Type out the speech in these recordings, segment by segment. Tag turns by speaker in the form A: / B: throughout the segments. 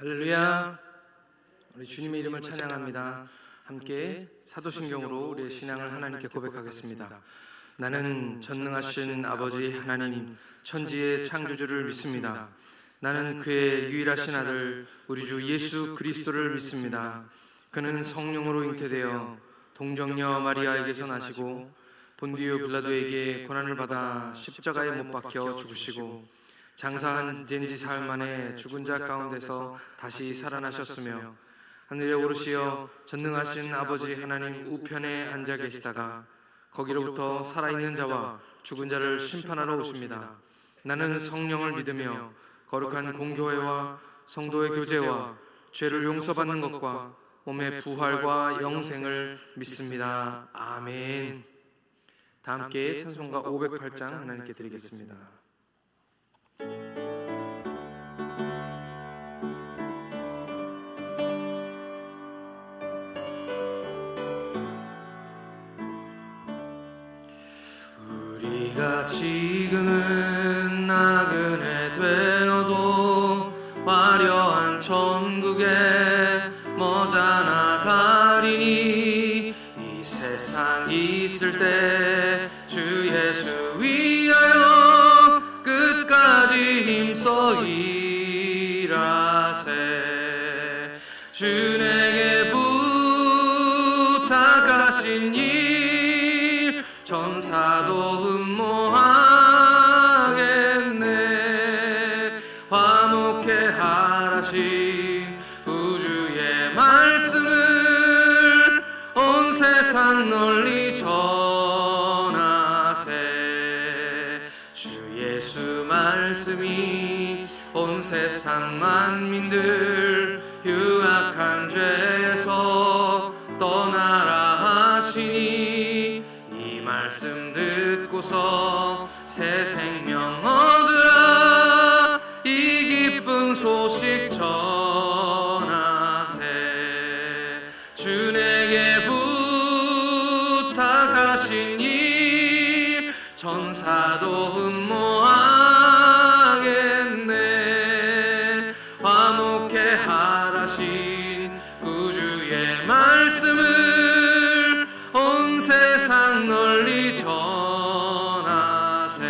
A: 할렐루야. 우리 주님의 이름을 찬양합니다. 함께 사도신경으로 우리의 신앙을 하나님께 고백하겠습니다. 나는 전능하신 아버지 하나님 천지의 창조주를 믿습니다. 나는 그의 유일하신 아들 우리 주 예수 그리스도를 믿습니다. 그는 성령으로 잉태되어 동정녀 마리아에게서 나시고 본디오 빌라도에게 고난을 받아 십자가에 못 박혀 죽으시고 장사한 지 사흘 만에 죽은 자 가운데서 다시 살아나셨으며 하늘에 오르시어 전능하신 아버지 하나님 우편에 앉아 계시다가 거기로부터 살아있는 자와 죽은 자를 심판하러 오십니다. 나는 성령을 믿으며 거룩한 공교회와 성도의 교제와 죄를 용서받는 것과 몸의 부활과 영생을 믿습니다. 아멘. 다 함께 찬송가 508장 하나님께 드리겠습니다. 우리가 지금은 나그네 되어도 화려한 천국에 머지않아 가리니 이 세상 있을 때 주 예수 위하여 끝까지 힘써 일하세. 주 내게 부탁하신 일 전사도 흠모하겠네. 화목해 하라신 우주의 말씀을 온 세상 널리 전하세. 주 예수 말씀이 온 세상 만민들 유악한 죄에서 떠나라 하시니 이 말씀 듣고서 새 생명 얻으라. 이 기쁜 소식 전하세. 주 내게 부탁하신 일 전사도 흠모하겠네. 화목해 하라신 구주의 말씀을 온 세상 널리 전하세.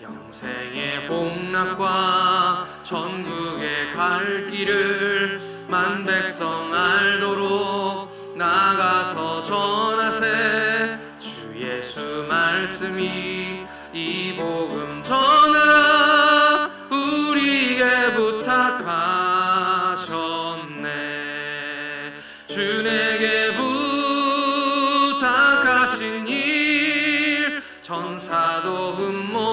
A: 영생의 복락과 천국에 갈 길을 만 백성 알도록 나가서 전하세. 주 예수 말씀이 이 복음 전하라 우리에게 부탁하셨네. 주 내게 부탁하신 일 전사도 흠모하겠네.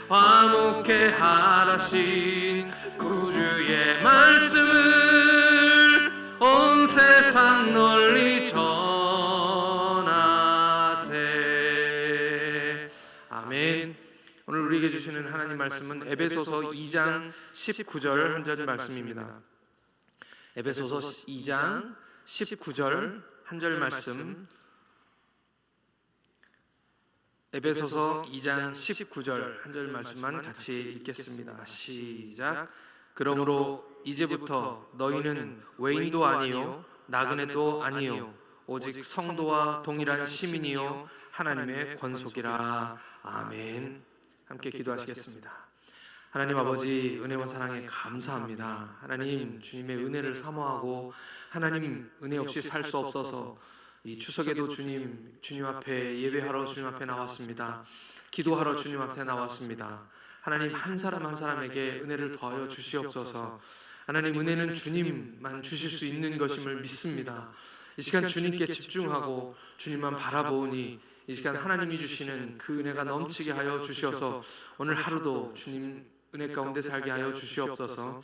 A: 화목해 하라신 구주의 말씀을 온 세상 널리 전하세. 아멘. 오늘 우리에게 주시는 하나님 말씀은 에베소서 2장 19절 한 절 말씀입니다. 에베소서 2장 19절 한 절 말씀. 에베소서 2장 19절 한 절 말씀만 같이 읽겠습니다. 시작. 그러므로 이제부터 너희는 외인도 아니요 나그네도 아니요 오직 성도와 동일한 시민이요 하나님의 권속이라. 아멘. 함께 기도하시겠습니다. 하나님 아버지, 은혜와 사랑에 감사합니다. 하나님, 주님의 은혜를 사모하고 하나님 은혜 없이 살 수 없어서 이 추석에도 주님 앞에 예배하러 주님 앞에 나왔습니다. 기도하러 주님 앞에 나왔습니다. 하나님, 한 사람 한 사람에게 은혜를 더하여 주시옵소서. 하나님, 은혜는 주님만 주실 수 있는 것임을 믿습니다. 이 시간 주님께 집중하고 주님만 바라보니 이 시간 하나님이 주시는 그 은혜가 넘치게 하여 주시어서 오늘 하루도 주님 은혜 가운데 살게 하여 주시옵소서.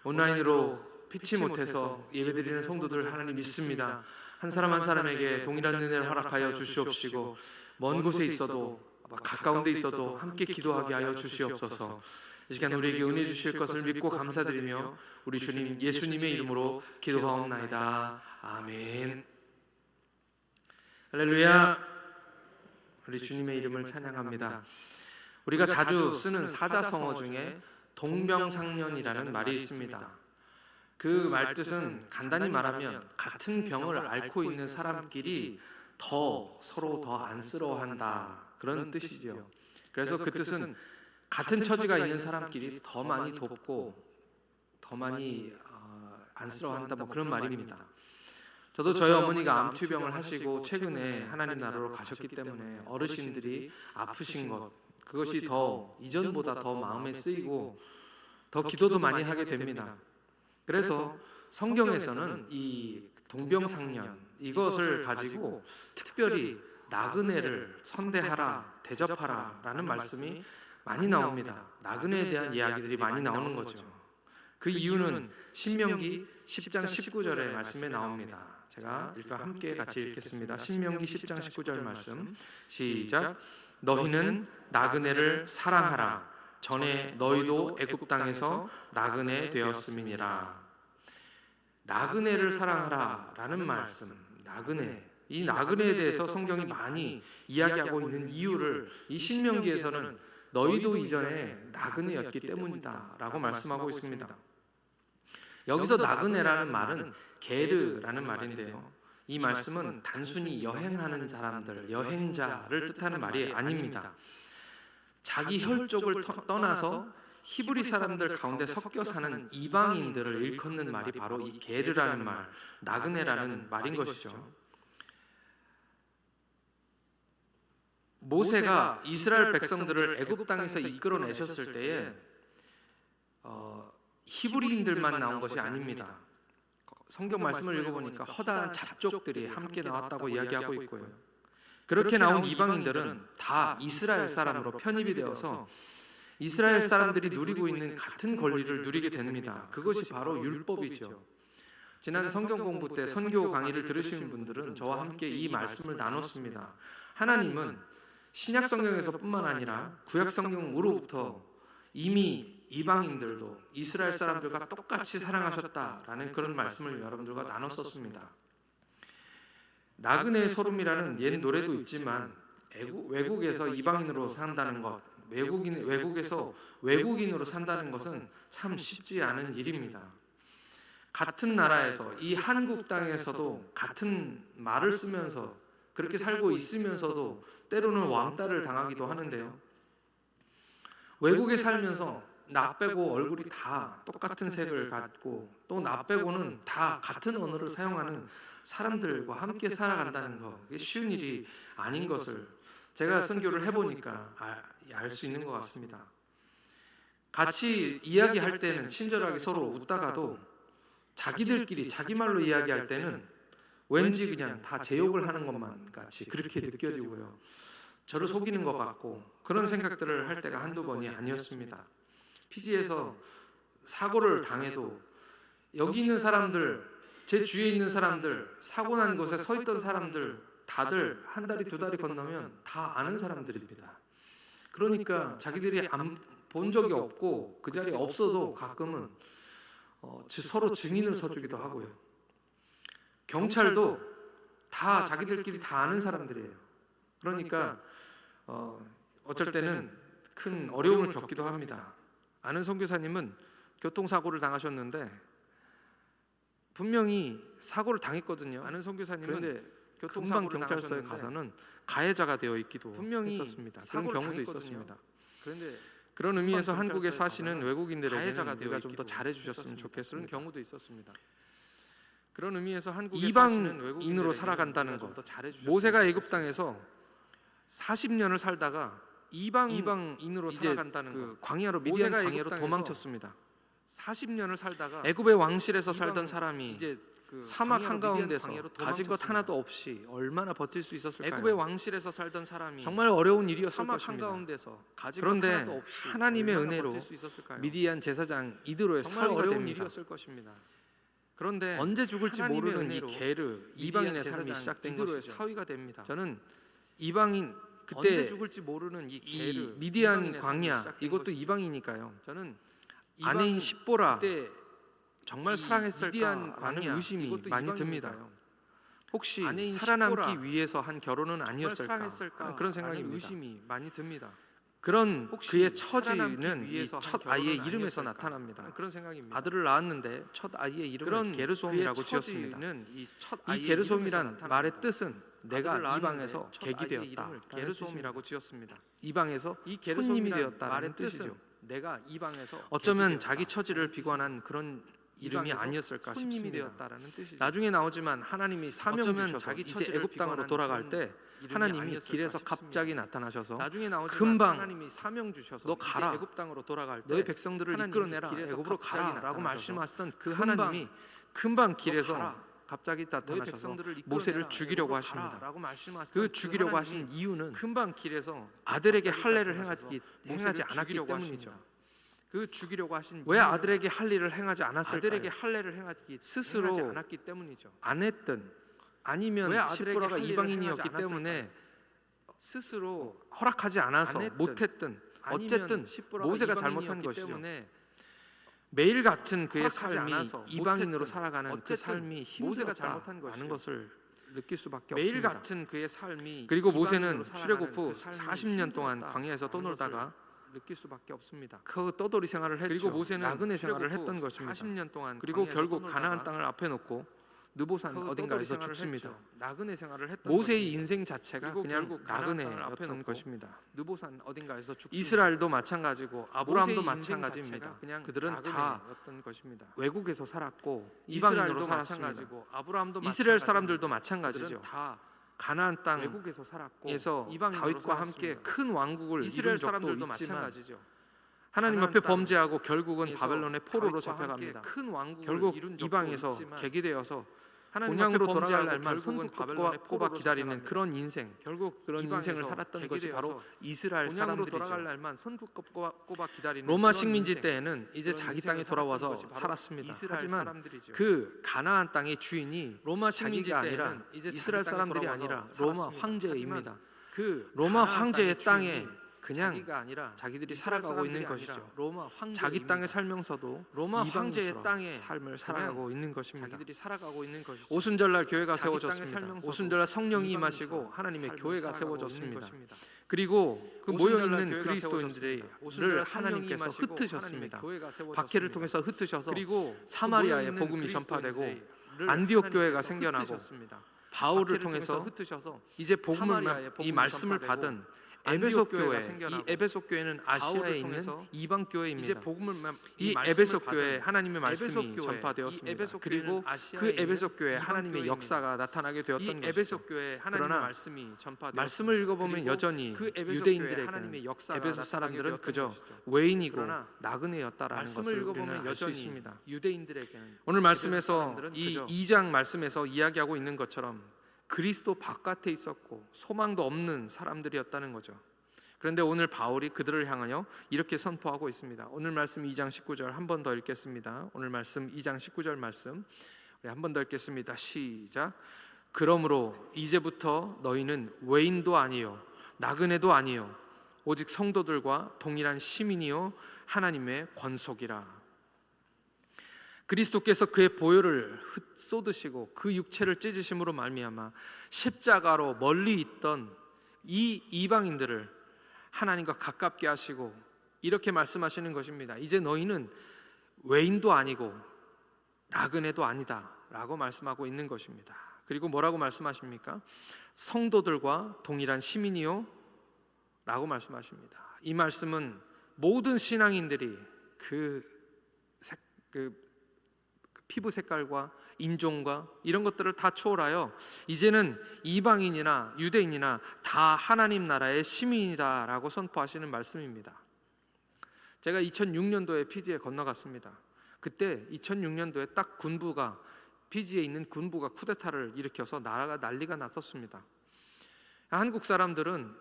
A: 온라인으로 피치 못해서 예배드리는 성도들 하나님 믿습니다. 한 사람 한 사람에게 동일한 은혜를 허락하여 주시옵시고 먼 곳에 있어도 가까운 데 있어도 함께 기도하게 하여 주시옵소서. 이 시간 우리에게 은혜 주실 것을 믿고 감사드리며 우리 주님 예수님의 이름으로 기도하옵나이다. 아멘. 할렐루야. 우리 주님의 이름을 찬양합니다. 우리가 자주 쓰는 사자성어 중에 동병상련이라는 말이 있습니다. 그 말 뜻은 간단히 말하면 같은 병을 앓고 있는 사람끼리 서로 더 안쓰러워한다, 그런 뜻이죠. 그래서 그 뜻은 같은 처지가 있는 사람끼리 더 많이 돕고 더 많이 안쓰러워한다, 뭐 그런 말입니다. 저도 저희 어머니가 암투병을 하시고 최근에 하나님 나라로 가셨기 때문에 어르신들이 아프신 것, 그것이 더 이전보다 더 마음에 쓰이고 더 기도도 많이 하게 됩니다. 그래서 성경에서는 이 동병상련, 이것을 가지고 특별히 나그네를 선대하라, 대접하라 라는 말씀이 많이 나옵니다. 나그네에 대한 이야기들이 많이 나오는 거죠. 그 이유는 신명기 10장 19절의 말씀에 나옵니다. 제가 함께 같이 읽겠습니다. 신명기 10장 19절 말씀, 시작. 너희는 나그네를 사랑하라. 전에 너희도 애굽 땅에서 나그네 되었음이니라. 나그네를 사랑하라 라는 말씀, 나그네, 이 나그네에 대해서 성경이 많이 이야기하고 있는 이유를 이 신명기에서는 너희도 이전에 나그네였기 때문이다 라고 말씀하고 있습니다. 여기서 나그네라는 말은 게르라는 말인데요, 이 말씀은 단순히 여행하는 사람들, 여행자를 뜻하는 말이 아닙니다. 자기 혈족을 떠나서 히브리 사람들 가운데 섞여 사는 이방인들을 일컫는 말이 바로 이 게르라는 말, 나그네라는 말인 것이죠. 모세가 이스라엘 백성들을 애굽 땅에서 이끌어내셨을 때에 히브리인들만 나온 것이 아닙니다. 성경 말씀을 읽어보니까 허다한 잡족들이 함께 나왔다고 이야기하고 있고요. 그렇게 나온 이방인들은 다 이스라엘 사람으로 편입이 되어서 이스라엘 사람들이 누리고 있는 같은 권리를 누리게 됩니다. 그것이 바로 율법이죠. 지난 성경 공부 때 선교 강의를 들으신 분들은 저와 함께 이 말씀을 나눴습니다. 하나님은 신약 성경에서 뿐만 아니라 구약 성경으로부터 이미 이방인들도 이스라엘 사람들과 똑같이 사랑하셨다라는 그런 말씀을 여러분들과 나눴었습니다. 나그네의 소름이라는 옛 노래도 있지만 외국에서 이방인으로 산다는 것, 외국에서 외국인으로 산다는 것은 참 쉽지 않은 일입니다. 같은 나라에서, 이 한국 땅에서도 같은 말을 쓰면서 그렇게 살고 있으면서도 때로는 왕따를 당하기도 하는데요. 외국에 살면서 나 빼고 얼굴이 다 똑같은 색을 갖고 또 나 빼고는 다 같은 언어를 사용하는 사람들과 함께 살아간다는 거, 이게 쉬운 일이 아닌 것을 제가 선교를 해보니까 알 수 있는 것 같습니다. 같이 이야기할 때는 친절하게 서로 웃다가도 자기들끼리 자기 말로 이야기할 때는 왠지 그냥 다 제 욕을 하는 것만 같이 그렇게 느껴지고요. 저를 속이는 것 같고 그런 생각들을 할 때가 한두 번이 아니었습니다. 피지에서 사고를 당해도 여기 있는 사람들, 제 주위에 있는 사람들, 사고 난 곳에 서 있던 사람들 다들 한 다리 두 다리 건너면 다 아는 사람들입니다. 그러니까 자기들이 본 적이 없고 그 자리에 없어도 가끔은 서로 증인을 서주기도 하고요. 경찰도 다 자기들끼리 다 아는 사람들이에요. 그러니까 어쩔 때는 큰 어려움을 겪기도 합니다. 아는 선교사님은 교통사고를 당하셨는데 분명히 사고를 당했거든요. 아는 선교사님은 그런데 금방 경찰서에 가서는 가해자가 되어 있기도 했었습니다. 그런 경우도 있었습니다. 그런데 그런 의미에서 한국에 사시는 외국인들에게는 우리가 좀 더 잘해주셨으면 좋겠는 경우도 있었습니다. 그런 의미에서 한국에 이방인으로 살아간다는 것, 모세가 애굽 땅에서 40년을 살다가 이방인으로 살아간다는 것, 광야로 미디안 광야로 도망쳤습니다. 40년을 살다가 애굽의 왕실에서 살던 사람이 이제 사막 한가운데서 가진 것 하나도 없이 얼마나 버틸 수 있었을까요? 애굽의 왕실에서 살던 사람이 정말 어려운 일이었을 것입니다. 한가운데서 그런데 하나님의 은혜로 미디안 제사장 이드로의 사위가 됩니다. 그런데 언제 죽을지 모르는 이 게르, 이방인의 삶이 시작된 것이죠. 사위가 됩니다. 저는 이방인, 그때 죽을지 모르는 이 미디안 광야, 이것도 이방이니까요. 저는 아내인 십보라 정말 사랑했을까라는 의심이 많이 듭니다. 혹시 살아남기 위해서 한 결혼은 아니었을까? 그런 생각이 의심이 많이 듭니다. 그런 그의 처지는 이 첫 아이의 이름에서 나타납니다.
B: 그런 생각입니다.
A: 아들을 낳았는데 첫 아이의 이름을 게르솜이라고 지었습니다. 이
B: 이
A: 게르솜이란 말의 뜻은 내가 이방에서 객이 되었다.
B: 게르솜이라고 지었습니다.
A: 이방에서
B: 이
A: 손님이
B: 게르솜이란
A: 되었다는
B: 말의
A: 뜻이죠.
B: 뜻은 내가 이방에서
A: 어쩌면 자기 처지를 비관한 그런 이름이 아니었을까 싶습니다.
B: 되었다라는 뜻이죠.
A: 나중에 나오지만 하나님이 사명
B: 어쩌면
A: 주셔서
B: 자기
A: 이제
B: 처지를
A: 애굽 땅으로
B: 비관한
A: 돌아갈 때
B: 이름이
A: 하나님이
B: 아니었을까
A: 길에서
B: 싶습니다.
A: 갑자기 나타나셔서
B: 나중에 나오지만
A: 금방
B: 하나님이 사명 주셔서
A: 너 가라.
B: 이제 애굽 땅으로 돌아갈 때
A: 너의 백성들을
B: 하나님이
A: 이끌어내라
B: 길에서
A: 애굽으로
B: 갑자기
A: 가라라고
B: 나타나셔서
A: 말씀하셨던 그
B: 금방
A: 하나님이 금방
B: 너
A: 길에서
B: 가라.
A: 갑자기
B: 너의
A: 나타나셔서
B: 백성들을
A: 모세를
B: 이끌어내라
A: 죽이려고
B: 애굽으로
A: 하십니다.
B: 가라라고 말씀하셨던
A: 그 죽이려고
B: 하나님이
A: 하신 이유는
B: 금방 길에서
A: 아들에게
B: 갑자기
A: 할례를
B: 나타나셔서
A: 행하지
B: 모세를
A: 않았기
B: 죽이려고
A: 때문이죠.
B: 하십니다. 그 죽이려고 하신
A: 왜
B: 이유는
A: 아들에게 할 일을 행하지 않았을까요?
B: 아들에게 할례를 행하지
A: 스스로
B: 않았기 때문이죠.
A: 안 했든 아니면
B: 왜 아들에게
A: 십보라가
B: 할 일을
A: 이방인이었기
B: 행하지
A: 때문에
B: 스스로
A: 허락하지 않아서
B: 안 했든
A: 못했든
B: 아니면
A: 어쨌든
B: 십보라가
A: 모세가
B: 이방인이었기
A: 잘못한 것이죠.
B: 때문에
A: 매일 같은 그의
B: 허락하지
A: 삶이
B: 않아서
A: 이방인으로
B: 못했든
A: 살아가는 그
B: 어쨌든
A: 삶이
B: 모세가 잘못한
A: 힘들었다는
B: 것이죠.
A: 것을 느낄 수밖에
B: 매일
A: 없습니다.
B: 같은 그의 삶이
A: 그리고
B: 이방인으로
A: 모세는
B: 살아가는
A: 출애굽 후
B: 그 삶이
A: 40년 동안
B: 힘들었다는
A: 광야에서 떠놀다가
B: 것을 느낄 수밖에 없습니다.
A: 그 떠돌이 생활을 했죠.
B: 그리고 모세는
A: 나그네 생활을
B: 출애굽 후
A: 했던 것입니다.
B: 40년 동안
A: 그리고
B: 광야에서
A: 결국
B: 떠놀다가
A: 가나안 땅을 앞에 놓고 느보산
B: 그
A: 어딘가에서
B: 떠돌이 생활을
A: 죽습니다.
B: 했죠. 나그네 생활을 했던
A: 모세의
B: 것입니다.
A: 인생 자체가
B: 그리고
A: 그냥
B: 결국 가나안 땅을 앞에
A: 나그네였던
B: 놓고
A: 것입니다.
B: 느보산 어딘가에서 죽습니다.
A: 이스라엘도 마찬가지고 아브라함도
B: 모세의 인생
A: 마찬가지입니다.
B: 자체가 그냥
A: 그들은 다
B: 나그네였던 것입니다.
A: 외국에서 살았고
B: 이스라엘도
A: 이방인으로 살았습니다.
B: 마찬가지고 아브라함도
A: 이스라엘
B: 마찬가지고
A: 사람들도 마찬가지죠.
B: 그들은 다
A: 가나안 땅에서
B: 외국에서 살았고
A: 다윗과
B: 이방인으로
A: 함께
B: 살았습니다.
A: 큰 왕국을
B: 이스라엘
A: 이룬 적도
B: 사람들도
A: 있지만
B: 마찬가지죠.
A: 하나님
B: 가나안
A: 앞에
B: 땅
A: 범죄하고 결국은
B: 에서
A: 바벨론의 포로로
B: 다윗과 함께
A: 잡혀갑니다.
B: 큰 왕국을
A: 결국
B: 이룬 적도
A: 이방에서
B: 있지만
A: 객이 되어서
B: 하나님
A: 본향으로
B: 앞에
A: 돌아갈
B: 범죄하고
A: 날만
B: 결국은
A: 손
B: 바벨론의
A: 꼽아
B: 포로로
A: 기다리는
B: 잡혀갑니다.
A: 그런 인생,
B: 결국
A: 그런
B: 이방에서
A: 인생을 살았던
B: 객이
A: 것이 바로
B: 되어서
A: 이스라엘
B: 본향으로 돌아갈
A: 사람들이죠.
B: 날만 손 꼽아 기다리는
A: 로마
B: 그런
A: 식민지
B: 인생,
A: 때에는 이제
B: 그런
A: 자기
B: 인생을
A: 땅에
B: 살았던
A: 돌아와서
B: 것이 바로
A: 살았습니다.
B: 이스라엘
A: 하지만
B: 사람들이죠.
A: 그 가나안 땅의 주인이
B: 로마 식민지
A: 자기가
B: 때에는
A: 아니라
B: 이제
A: 이스라엘
B: 자기 땅에
A: 사람들이
B: 돌아와서
A: 아니라
B: 살았습니다.
A: 로마 황제입니다.
B: 하지만 그
A: 로마
B: 가나안
A: 황제의 땅에
B: 주인이
A: 그냥
B: 자기가 아니라
A: 자기들이
B: 이스라엘
A: 살아가고 있는
B: 사람들이 아니라
A: 것이죠.
B: 로마 황제입니다.
A: 자기 땅에 살면서도
B: 로마 황제의
A: 이방인처럼
B: 땅에
A: 삶을 살아가고 있는 것입니다.
B: 자기들이 살아가고 있는 것이죠.
A: 오순절날 교회가
B: 자기 땅에
A: 세워졌습니다.
B: 살면서도
A: 오순절날 성령이
B: 이방인처럼
A: 임하시고 하나님의
B: 삶을
A: 교회가
B: 살아가고 있는
A: 세워졌습니다.
B: 것입니다.
A: 그리고 그
B: 오순절날
A: 모여 있는
B: 교회가
A: 그리스도인들을
B: 세워졌습니다. 오순절날
A: 하나님께서
B: 성령이 임하시고
A: 흩으셨습니다.
B: 하나님의 교회가 세워졌습니다.
A: 박해를 통해서 흩으셔서
B: 그리고
A: 사마리아에
B: 모여 있는
A: 복음이 전파되고
B: 그리스도인들을
A: 안디옥 교회가
B: 하나님께서
A: 생겨나고
B: 흩으셨습니다.
A: 바울을
B: 박해를
A: 통해서
B: 흩으셔서
A: 이제 복음을
B: 사마리아에
A: 이
B: 복음이
A: 말씀을
B: 전파되고
A: 받은
B: 안디옥
A: 에베소
B: 교회가
A: 교회, 이
B: 생겨나고
A: 에베소 교회는 아시아에
B: 바울을
A: 있는
B: 통해서
A: 이방
B: 이제
A: 교회입니다.
B: 복음을
A: 이
B: 말씀을
A: 에베소
B: 받은
A: 교회 하나님의 말씀이
B: 에베소 교회,
A: 전파되었습니다.
B: 이 에베소
A: 그리고
B: 교회는
A: 그
B: 아시아에
A: 에베소
B: 있는
A: 교회
B: 이방
A: 하나님의
B: 교회입니다.
A: 역사가 나타나게
B: 이
A: 되었던 것이죠.
B: 에베소 교회 하나님의
A: 그러나
B: 말씀이 전파되었습니다.
A: 말씀을 읽어보면
B: 그리고
A: 여전히
B: 그 에베소 교회
A: 유대인들에게는
B: 하나님의 역사가
A: 에베소
B: 나타나게
A: 사람들은
B: 되었던
A: 그저
B: 것이죠.
A: 외인이고
B: 그러나
A: 나그네였다라는
B: 말씀을
A: 것을
B: 읽어보면
A: 우리는 알 수
B: 여전히
A: 있습니다.
B: 유대인들에게는
A: 오늘 말씀에서
B: 사람들은
A: 이
B: 그저
A: 2장 말씀에서 이야기하고 있는 것처럼 그리스도 바깥에 있었고 소망도 없는 사람들이었다는 거죠. 그런데 오늘 바울이 그들을 향하여 이렇게 선포하고 있습니다. 오늘 말씀 2장 19절 한 번 더 읽겠습니다. 오늘 말씀 2장 19절 말씀 우리 한 번 더 읽겠습니다. 시작. 그러므로 이제부터 너희는 외인도 아니요 나그네도 아니요 오직 성도들과 동일한 시민이요 하나님의 권속이라. 그리스도께서 그의 보혈을 쏟으시고 그 육체를 찢으심으로 말미암아 십자가로 멀리 있던 이 이방인들을 하나님과 가깝게 하시고 이렇게 말씀하시는 것입니다. 이제 너희는 외인도 아니고 나그네도 아니다 라고 말씀하고 있는 것입니다. 그리고 뭐라고 말씀하십니까? 성도들과 동일한 시민이요 라고 말씀하십니다. 이 말씀은 모든 신앙인들이 그 피부 색깔과 인종과 이런 것들을 다 초월하여 이제는 이방인이나 유대인이나 다 하나님 나라의 시민이다라고 선포하시는 말씀입니다. 제가 2006년도에 피지에 건너갔습니다. 그때 2006년도에 딱 군부가 피지에 있는 군부가 쿠데타를 일으켜서 나라가 난리가 났었습니다. 한국 사람들은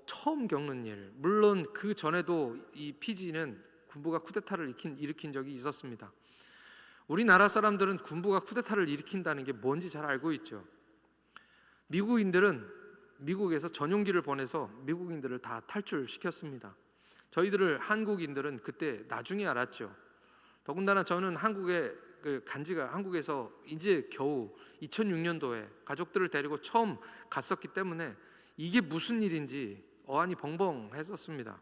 A: 처음 겪는 일, 물론 그 전에도 이 피지는 군부가 쿠데타를 일으킨 적이 있었습니다. 우리나라 사람들은 군부가 쿠데타를 일으킨다는 게 뭔지 잘 알고 있죠. 미국인들은 미국에서 전용기를 보내서 미국인들을 다 탈출시켰습니다. 저희들을 한국인들은 그때 나중에 알았죠. 더군다나 저는 한국에 간지가 한국에서 이제 겨우 2006년도에 가족들을 데리고 처음 갔었기 때문에 이게 무슨 일인지 어안이 벙벙했었습니다.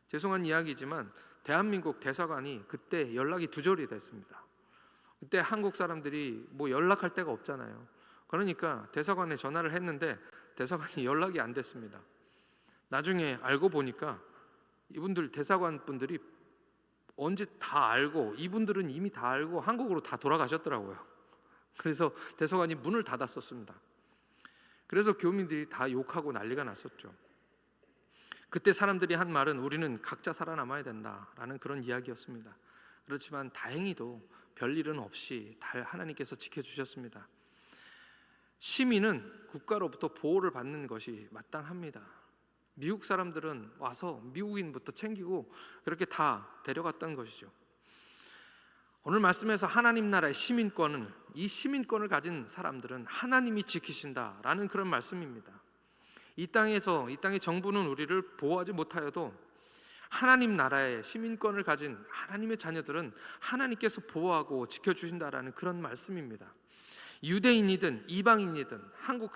A: 죄송한 이야기지만 대한민국 대사관이 그때 연락이 두절이 됐습니다. 그때 한국 사람들이 뭐 연락할 데가 없잖아요. 그러니까 대사관에 전화를 했는데 대사관이 연락이 안 됐습니다. 나중에 알고 보니까 이분들 대사관 분들이 언제 다 알고, 이분들은 이미 다 알고 한국으로 다 돌아가셨더라고요. 그래서 대사관이 문을 닫았었습니다. 그래서 교민들이 다 욕하고 난리가 났었죠. 그때 사람들이 한 말은 우리는 각자 살아남아야 된다라는 그런 이야기였습니다. 그렇지만 다행히도 별일은 없이 다 하나님께서 지켜주셨습니다. 시민은 국가로부터 보호를 받는 것이 마땅합니다. 미국 사람들은 와서 미국인부터 챙기고 그렇게 다 데려갔던 것이죠. 오늘 말씀에서 하나님 나라의 시민권은, 이 시민권을 가진 사람들은 하나님이 지키신다라는 그런 말씀입니다. 이 땅의 정부는 우리를 보호하지 못하여도 하나님 나라의 시민권을 가진 하나님의 자녀들은 하나님께서 보호하고 지켜주신다라는 그런 말씀입니다. 유대인이든 이방인이든 한국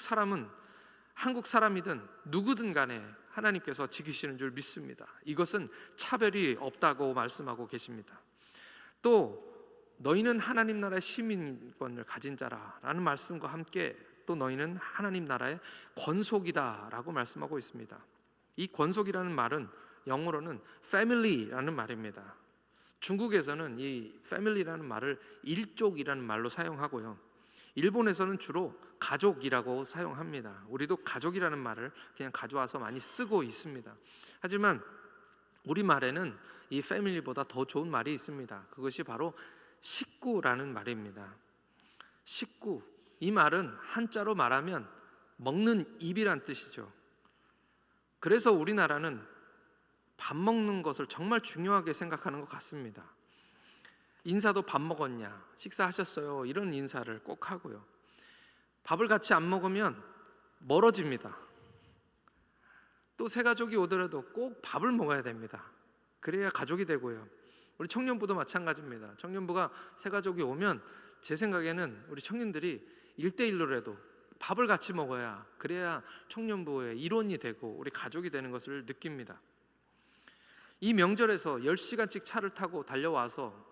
A: 사람이든 누구든 간에 하나님께서 지키시는 줄 믿습니다. 이것은 차별이 없다고 말씀하고 계십니다. 또 너희는 하나님 나라의 시민권을 가진 자라라는 말씀과 함께 또 너희는 하나님 나라의 권속이다라고 말씀하고 있습니다. 이 권속이라는 말은 영어로는 family라는 말입니다. 중국에서는 이 family라는 말을 일족이라는 말로 사용하고요. 일본에서는 주로 가족이라고 사용합니다. 우리도 가족이라는 말을 그냥 가져와서 많이 쓰고 있습니다. 하지만 우리말에는 이 family보다 더 좋은 말이 있습니다. 그것이 바로 식구라는 말입니다. 식구, 이 말은 한자로 말하면 먹는 입이란 뜻이죠. 그래서 우리나라는 밥 먹는 것을 정말 중요하게 생각하는 것 같습니다. 인사도 밥 먹었냐, 식사하셨어요, 이런 인사를 꼭 하고요. 밥을 같이 안 먹으면 멀어집니다. 또 새 가족이 오더라도 꼭 밥을 먹어야 됩니다. 그래야 가족이 되고요. 우리 청년부도 마찬가지입니다. 청년부가 새 가족이 오면 제 생각에는 우리 청년들이 1대1로라도 밥을 같이 먹어야, 그래야 청년부의 일원이 되고 우리 가족이 되는 것을 느낍니다. 이 명절에서 10시간씩 차를 타고 달려와서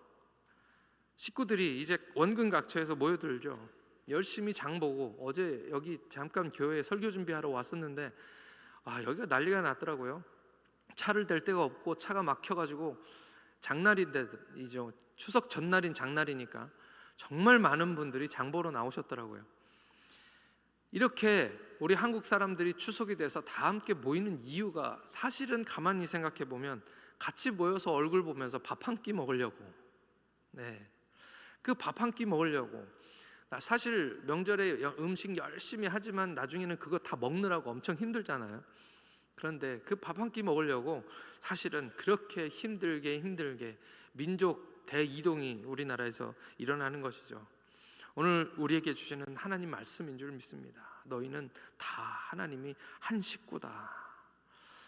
A: 식구들이 이제 원근각처에서 모여들죠. 열심히 장 보고, 어제 여기 잠깐 교회에 설교 준비하러 왔었는데 여기가 난리가 났더라고요. 차를 댈 데가 없고 차가 막혀가지고, 장날인데이죠, 추석 전날인 장날이니까 정말 많은 분들이 장 보러 나오셨더라고요. 이렇게 우리 한국 사람들이 추석이 돼서 다 함께 모이는 이유가, 사실은 가만히 생각해 보면 같이 모여서 얼굴 보면서 밥 한 끼 먹으려고, 그 밥 한 끼 먹으려고. 사실 명절에 음식 열심히 하지만 나중에는 그거 다 먹느라고 엄청 힘들잖아요. 그런데 그 밥 한 끼 먹으려고 사실은 그렇게 힘들게 민족 대이동이 우리나라에서 일어나는 것이죠. 오늘 우리에게 주시는 하나님 말씀인 줄 믿습니다. 너희는 다 하나님이 한 식구다.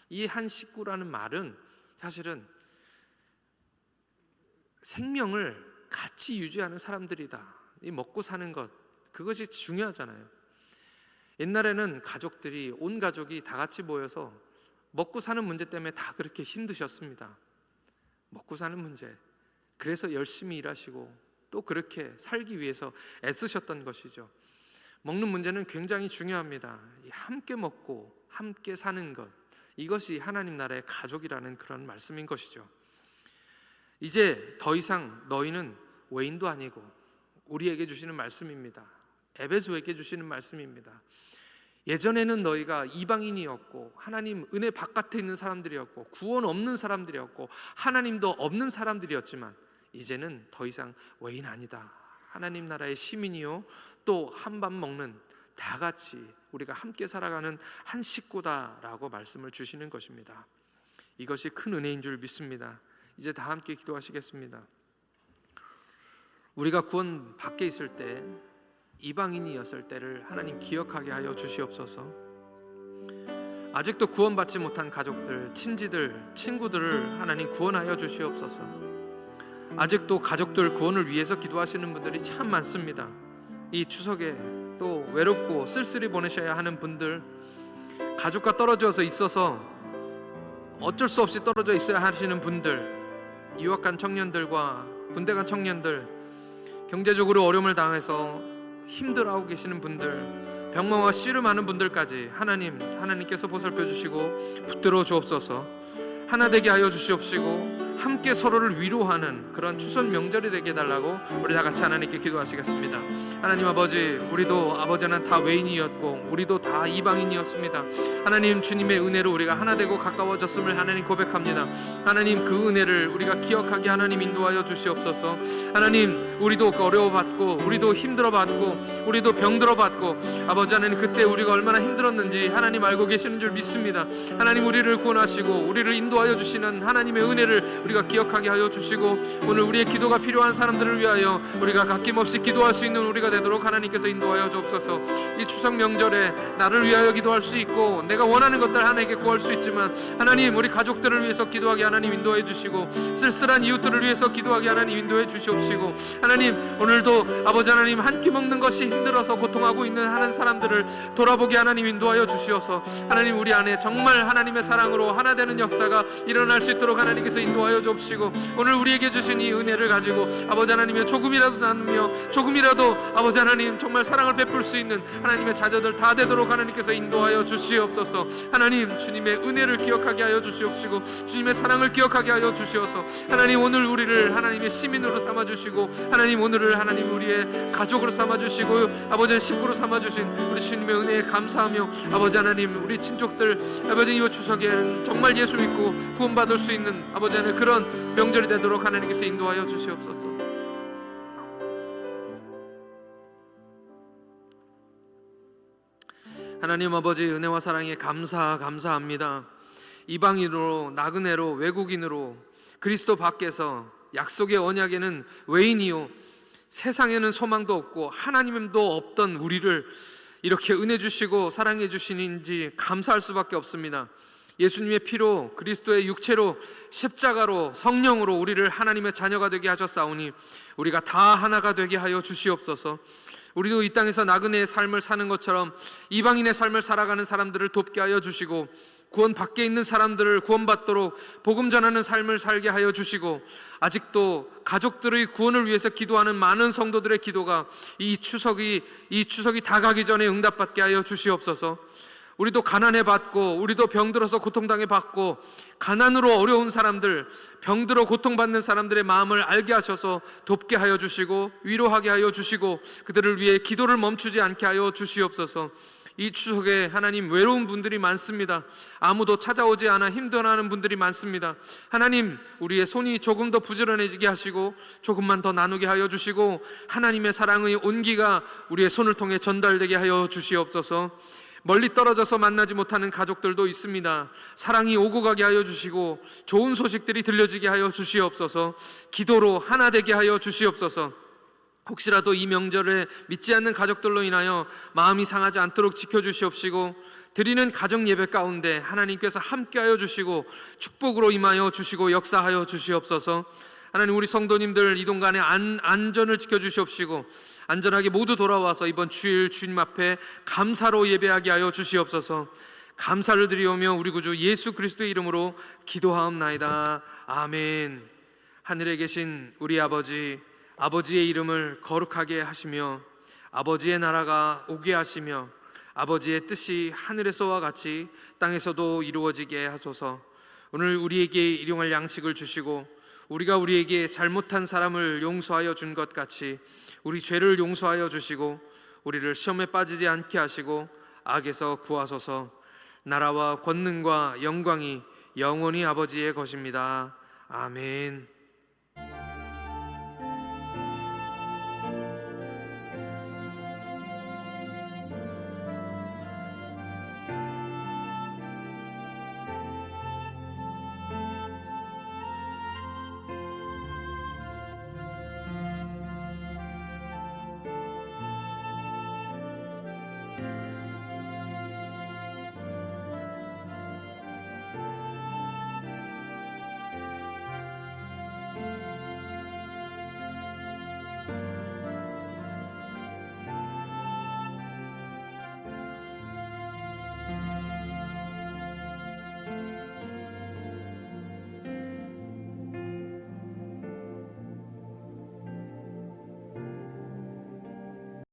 A: 이 한 식구라는 말은 사실은 생명을 같이 유지하는 사람들이다. 이 먹고 사는 것, 그것이 중요하잖아요. 옛날에는 가족들이, 온 가족이 다 같이 모여서 먹고 사는 문제 때문에 다 그렇게 힘드셨습니다. 먹고 사는 문제. 그래서 열심히 일하시고 또 그렇게 살기 위해서 애쓰셨던 것이죠. 먹는 문제는 굉장히 중요합니다. 함께 먹고 함께 사는 것, 이것이 하나님 나라의 가족이라는 그런 말씀인 것이죠. 이제 더 이상 너희는 외인도 아니고, 우리에게 주시는 말씀입니다. 에베소에게 주시는 말씀입니다. 예전에는 너희가 이방인이었고 하나님 은혜 바깥에 있는 사람들이었고 구원 없는 사람들이었고 하나님도 없는 사람들이었지만, 이제는 더 이상 외인 아니다. 하나님 나라의 시민이요, 또 한 밥 먹는, 다 같이 우리가 함께 살아가는 한 식구다라고 말씀을 주시는 것입니다. 이것이 큰 은혜인 줄 믿습니다. 이제 다 함께 기도하시겠습니다. 우리가 구원 밖에 있을 때, 이방인이었을 때를 하나님 기억하게 하여 주시옵소서. 아직도 구원받지 못한 가족들, 친지들, 친구들을 하나님 구원하여 주시옵소서. 아직도 가족들 구원을 위해서 기도하시는 분들이 참 많습니다. 이 추석에 또 외롭고 쓸쓸히 보내셔야 하는 분들, 가족과 떨어져서 있어서 어쩔 수 없이 떨어져 있어야 하시는 분들, 유학 간 청년들과 군대 간 청년들, 경제적으로 어려움을 당해서 힘들어하고 계시는 분들, 병마와 씨름하는 분들까지 하나님께서 보살펴 주시고 붙들어 주옵소서. 하나 되게 하여 주시옵시고 함께 서로를 위로하는 그런 추석 명절이 되게 해달라고 우리 다 같이 하나님께 기도하시겠습니다. 하나님 아버지, 우리도 아버지는 다 외인이었고 우리도 다 이방인이었습니다. 하나님, 주님의 은혜로 우리가 하나 되고 가까워졌음을 하나님 고백합니다. 하나님, 그 은혜를 우리가 기억하게 하나님 인도하여 주시옵소서. 하나님, 우리도 어려워받고 우리도 힘들어받고 우리도 병들어받고 아버지 하나님, 그때 우리가 얼마나 힘들었는지 하나님 알고 계시는 줄 믿습니다. 하나님, 우리를 구원하시고 우리를 인도하여 주시는 하나님의 은혜를 우리가 기억하게 하여 주시고, 오늘 우리의 기도가 필요한 사람들을 위하여 우리가 아낌없이 기도할 수 있는 우리가 되도록 하나님께서 인도하여 주옵소서. 이 추석 명절에 나를 위하여 기도할 수 있고 내가 원하는 것들 하나님께 구할 수 있지만, 하나님, 우리 가족들을 위해서 기도하게 하나님 인도해 주시고, 쓸쓸한 이웃들을 위해서 기도하게 하나님 인도해 주시옵시고, 하나님, 오늘도 아버지 하나님, 한 끼 먹는 것이 힘들어서 고통하고 있는 하는 사람들을 돌아보게 하나님 인도하여 주시어서, 하나님, 우리 안에 정말 하나님의 사랑으로 하나 되는 역사가 일어날 수 있도록 하나님께서 인도하여 주옵시고, 오늘 우리에게 주신 이 은혜를 가지고 아버지 하나님의 조금이라도 나누며 조금이라도 아버지 하나님 정말 사랑을 베풀 수 있는 하나님의 자녀들 다 되도록 하나님께서 인도하여 주시옵소서. 하나님, 주님의 은혜를 기억하게 하여 주시옵시고 주님의 사랑을 기억하게 하여 주시어서, 하나님, 오늘 우리를 하나님의 시민으로 삼아주시고, 하나님, 오늘을 하나님 우리의 가족으로 삼아주시고 아버지의 식구로 삼아주신 우리 주님의 은혜에 감사하며, 아버지 하나님, 우리 친족들 아버지 이 추석에는 정말 예수 믿고 구원받을 수 있는 아버지 하나님 그런 명절이 되도록 하나님께서 인도하여 주시옵소서. 하나님 아버지, 은혜와 사랑에 감사합니다. 이방인으로, 나그네로, 외국인으로, 그리스도 밖에서 약속의 언약에는 외인이요 세상에는 소망도 없고 하나님도 없던 우리를 이렇게 은혜 주시고 사랑해 주시는지 감사할 수밖에 없습니다. 예수님의 피로, 그리스도의 육체로, 십자가로, 성령으로 우리를 하나님의 자녀가 되게 하셨사오니 우리가 다 하나가 되게 하여 주시옵소서. 우리도 이 땅에서 나그네의 삶을 사는 것처럼 이방인의 삶을 살아가는 사람들을 돕게 하여 주시고, 구원 밖에 있는 사람들을 구원받도록 복음 전하는 삶을 살게 하여 주시고, 아직도 가족들의 구원을 위해서 기도하는 많은 성도들의 기도가 이 추석이 다 가기 전에 응답받게 하여 주시옵소서. 우리도 가난해 받고 우리도 병들어서 고통당해 받고 가난으로 어려운 사람들, 병들어 고통받는 사람들의 마음을 알게 하셔서 돕게 하여 주시고 위로하게 하여 주시고 그들을 위해 기도를 멈추지 않게 하여 주시옵소서. 이 추석에 하나님, 외로운 분들이 많습니다. 아무도 찾아오지 않아 힘들어하는 분들이 많습니다. 하나님, 우리의 손이 조금 더 부지런해지게 하시고 조금만 더 나누게 하여 주시고 하나님의 사랑의 온기가 우리의 손을 통해 전달되게 하여 주시옵소서. 멀리 떨어져서 만나지 못하는 가족들도 있습니다. 사랑이 오고 가게 하여 주시고 좋은 소식들이 들려지게 하여 주시옵소서. 기도로 하나 되게 하여 주시옵소서. 혹시라도 이 명절에 믿지 않는 가족들로 인하여 마음이 상하지 않도록 지켜주시옵시고, 드리는 가정 예배 가운데 하나님께서 함께하여 주시고 축복으로 임하여 주시고 역사하여 주시옵소서. 하나님, 우리 성도님들 이동간의 안전을 지켜주시옵시고 안전하게 모두 돌아와서 이번 주일 주님 앞에 감사로 예배하게 하여 주시옵소서. 감사를 드리오며 우리 구주 예수 그리스도의 이름으로 기도하옵나이다. 아멘. 하늘에 계신 우리 아버지의 이름을 거룩하게 하시며 아버지의 나라가 오게 하시며 아버지의 뜻이 하늘에서와 같이 땅에서도 이루어지게 하소서. 오늘 우리에게 일용할 양식을 주시고 우리가 우리에게 잘못한 사람을 용서하여 준 것 같이 우리 죄를 용서하여 주시고 우리를 시험에 빠지지 않게 하시고 악에서 구하소서. 나라와 권능과 영광이 영원히 아버지의 것입니다. 아멘.